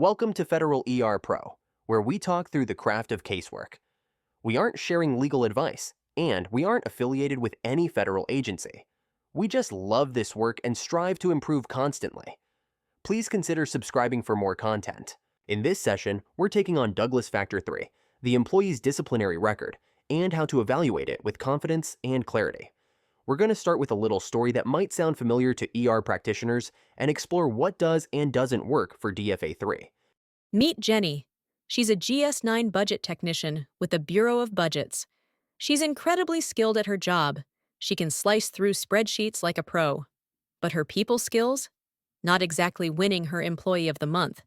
Welcome to Federal ER Pro, where we talk through the craft of casework. We aren't sharing legal advice, and we aren't affiliated with any federal agency. We just love this work and strive to improve constantly. Please consider subscribing for more content. In this session, we're taking on Douglas Factor 3, the employee's disciplinary record, and how to evaluate it with confidence and clarity. We're going to start with a little story that might sound familiar to ER practitioners and explore what does and doesn't work for DFA 3. Meet Jeni. She's a GS9 budget technician with the Bureau of Budgets. She's incredibly skilled at her job. She can slice through spreadsheets like a pro. But her people skills? Not exactly winning her Employee of the Month.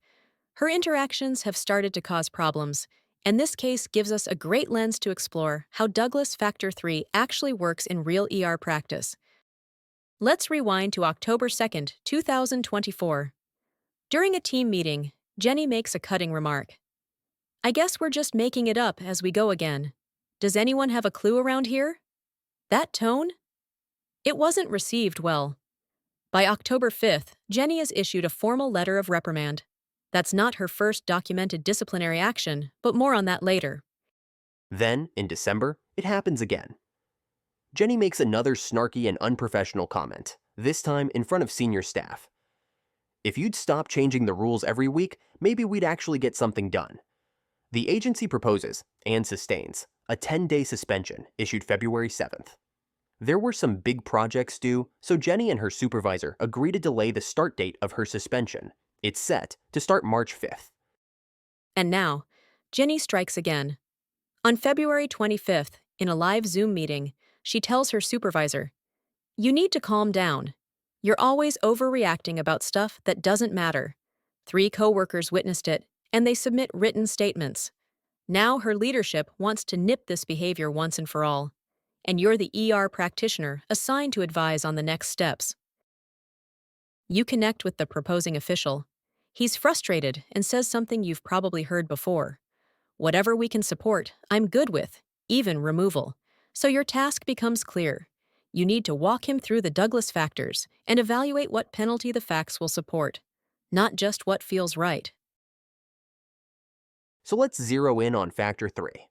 Her interactions have started to cause problems, and this case gives us a great lens to explore how Douglas Factor 3 actually works in real ER practice. Let's rewind to October 2nd, 2024. During a team meeting, Jeni makes a cutting remark. "I guess we're just making it up as we go again. Does anyone have a clue around here?" That tone? It wasn't received well. By October 5th, Jeni is issued a formal letter of reprimand. That's not her first documented disciplinary action, but more on that later. Then, in December, it happens again. Jeni makes another snarky and unprofessional comment, this time in front of senior staff. "If you'd stop changing the rules every week, maybe we'd actually get something done." The agency proposes, and sustains, a 10-day suspension issued February 7th. There were some big projects due, so Jeni and her supervisor agree to delay the start date of her suspension. It's set to start March 5th. And now, Jeni strikes again. On February 25th, in a live Zoom meeting, she tells her supervisor, "You need to calm down. You're always overreacting about stuff that doesn't matter." 3 coworkers witnessed it, and they submit written statements. Now her leadership wants to nip this behavior once and for all, and you're the ER practitioner assigned to advise on the next steps. You connect with the proposing official. He's frustrated and says something you've probably heard before. "Whatever we can support, I'm good with, even removal." So your task becomes clear. You need to walk him through the Douglas factors and evaluate what penalty the facts will support, not just what feels right. So let's zero in on Factor 3.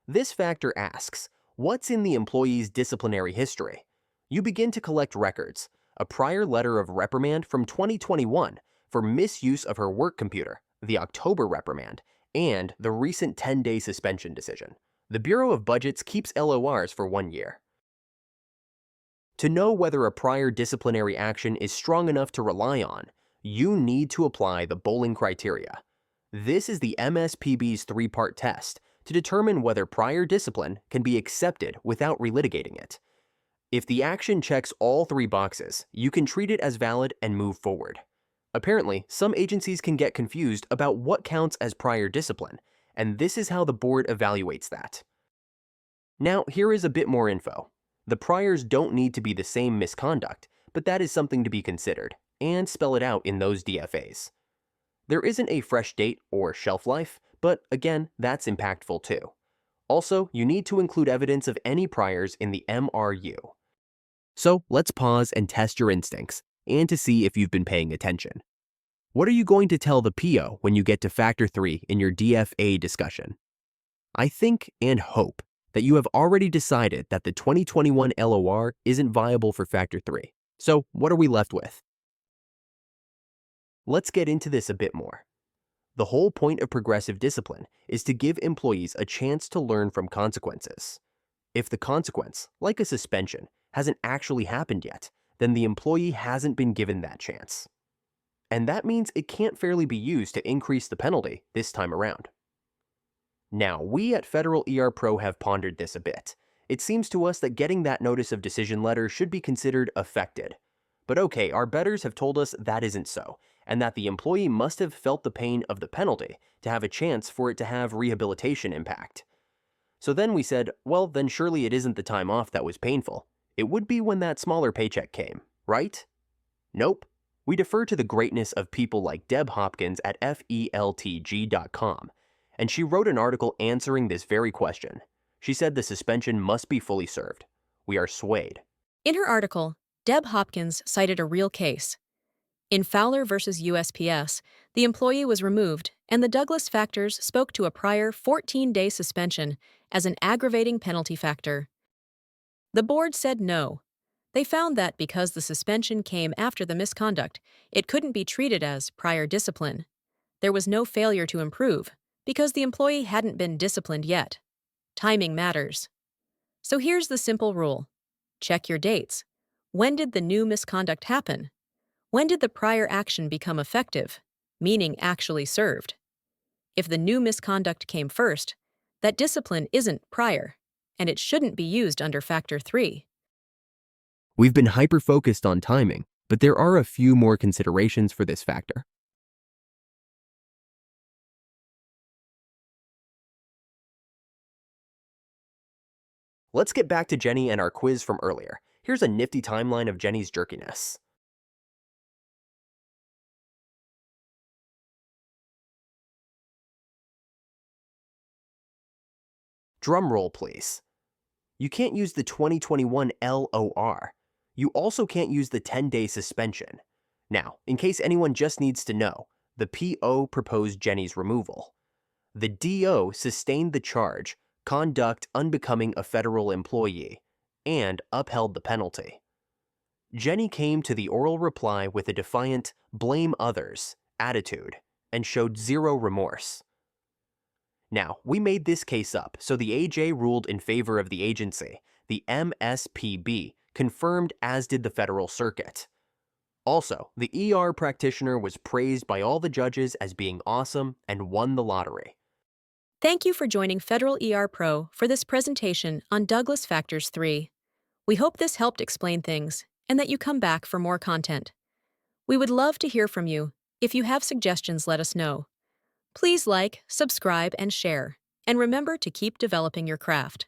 This factor asks, what's in the employee's disciplinary history? You begin to collect records, a prior letter of reprimand from 2021 for misuse of her work computer, the October reprimand, and the recent 10-day suspension decision. The Bureau of Budgets keeps LORs for 1 year. To know whether a prior disciplinary action is strong enough to rely on, you need to apply the Bowling criteria. This is the MSPB's 3-part test to determine whether prior discipline can be accepted without relitigating it. If the action checks all 3 boxes, you can treat it as valid and move forward. Apparently, some agencies can get confused about what counts as prior discipline, and this is how the board evaluates that. Now, here is a bit more info. The priors don't need to be the same misconduct, but that is something to be considered, and spell it out in those DFAs. There isn't a fresh date or shelf life, but again, that's impactful too. Also, you need to include evidence of any priors in the MRU. So let's pause and test your instincts, and to see if you've been paying attention. What are you going to tell the PO when you get to Factor 3 in your DFA discussion? I think and hope that you have already decided that the 2021 LOR isn't viable for Factor 3. So what are we left with? Let's get into this a bit more. The whole point of progressive discipline is to give employees a chance to learn from consequences. If the consequence, like a suspension, hasn't actually happened yet, then the employee hasn't been given that chance. And that means it can't fairly be used to increase the penalty this time around. Now, we at Federal ER Pro have pondered this a bit. It seems to us that getting that notice of decision letter should be considered affected. But okay, our betters have told us that isn't so, and that the employee must have felt the pain of the penalty to have a chance for it to have rehabilitation impact. So then we said, well, then surely it isn't the time off that was painful. It would be when that smaller paycheck came, right? Nope. We defer to the greatness of people like Deb Hopkins at Feltg.com, and she wrote an article answering this very question. She said the suspension must be fully served. We are swayed. In her article, Deb Hopkins cited a real case. In Fowler versus USPS, the employee was removed, and the Douglas factors spoke to a prior 14-day suspension as an aggravating penalty factor. The board said no. They found that because the suspension came after the misconduct, it couldn't be treated as prior discipline. There was no failure to improve, because the employee hadn't been disciplined yet. Timing matters. So here's the simple rule. Check your dates. When did the new misconduct happen? When did the prior action become effective, meaning actually served? If the new misconduct came first, that discipline isn't prior, and it shouldn't be used under Factor 3. We've been hyper-focused on timing, but there are a few more considerations for this factor. Let's get back to Jeni and our quiz from earlier. Here's a nifty timeline of Jeni's jerkiness. Drum roll, please. You can't use the 2021 LOR. You also can't use the 10-day suspension. Now, in case anyone just needs to know, the PO proposed Jeni's removal. The DO sustained the charge, conduct unbecoming a federal employee, and upheld the penalty. Jeni came to the oral reply with a defiant, blame others attitude and showed zero remorse. Now, we made this case up, so the AJ ruled in favor of the agency. The MSPB confirmed, as did the Federal Circuit. Also, the ER practitioner was praised by all the judges as being awesome and won the lottery. Thank you for joining FederalERPro for this presentation on Douglas Factors 3. We hope this helped explain things and that you come back for more content. We would love to hear from you. If you have suggestions, let us know. Please like, subscribe, and share. And remember to keep developing your craft.